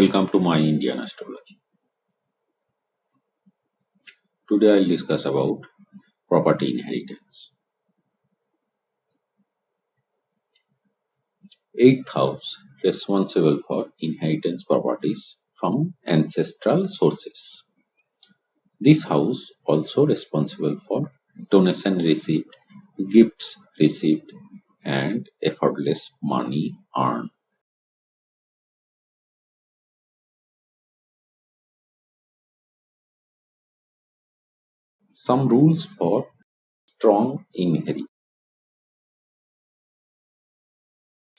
Welcome to my Indian Astrology. Today I'll discuss about property inheritance. 8th house responsible for inheritance properties from ancestral sources. This house also responsible for donation received, gifts received, and effortless money earned. Some rules for strong inheritance.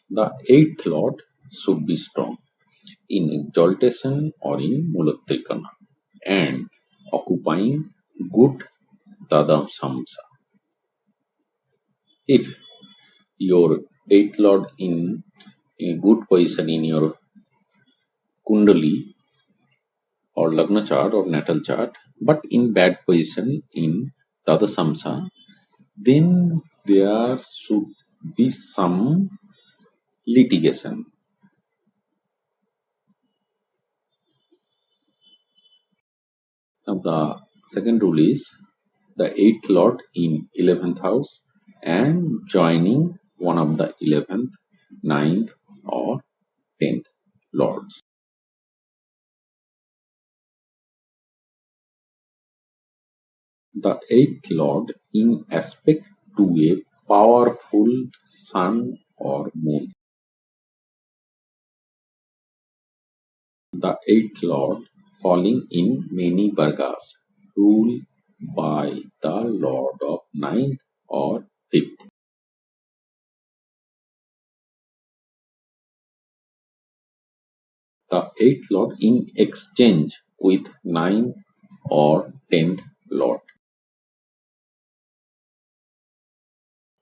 The 8th lord should be strong in Exaltation or in Moolatrikona and occupying good Dadamsamsa. If your 8th lord in a good position in your Kundali or Lagna chart or natal chart, but in bad position in Dadamsamsa, then there should be some litigation. Now the second rule is the 8th lord in 11th house and joining one of the 11th, 9th or 10th lords. The 8th lord in aspect to a powerful sun or moon. The 8th lord falling in many Vargas ruled by the lord of 9th or 5th. The 8th lord in exchange with 9th or 10th lord.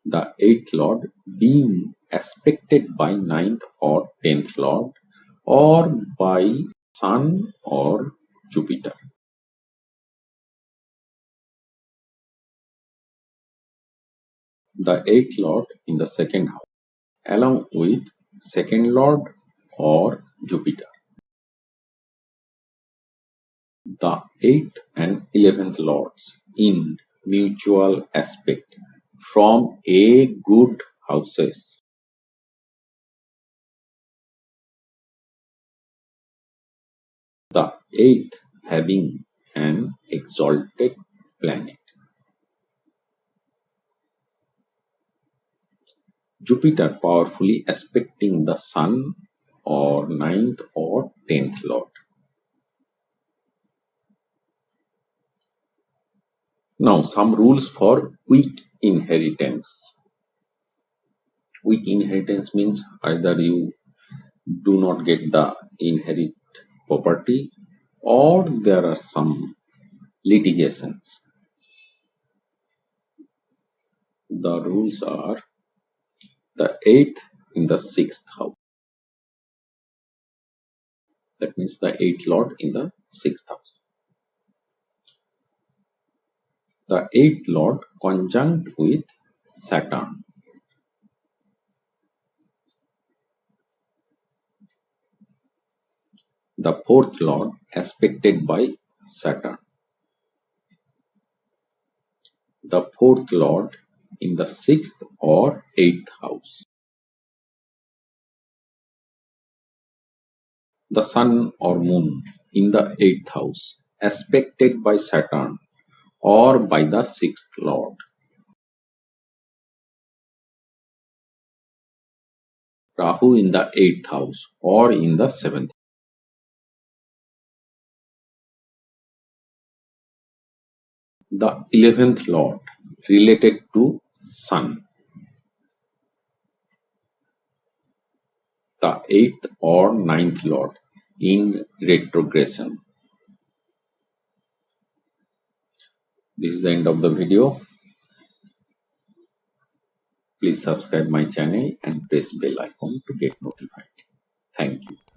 The 8th lord being aspected by 9th or 10th lord or by Sun or Jupiter. The 8th lord in the second house along with second lord or Jupiter. The 8th and 11th lords in mutual aspect from a good houses. The 8th having an exalted planet. Jupiter powerfully aspecting the Sun or 9th or 10th lord. Now some rules for weak inheritance. Weak inheritance means either you do not get the inherit property or there are some litigations. The rules are the 8th in the 6th house. That means the 8th lord in the 6th house. The 8th lord conjunct with Saturn. The 4th lord aspected by Saturn. The 4th lord in the 6th or 8th house. The sun or moon in the 8th house aspected by Saturn or by the 6th lord. Rahu in the 8th house or in the 7th. The 11th lord related to sun. The 8th or 9th lord in retrogression. This is the end of the video. Please subscribe my channel and press bell icon to get notified. Thank you.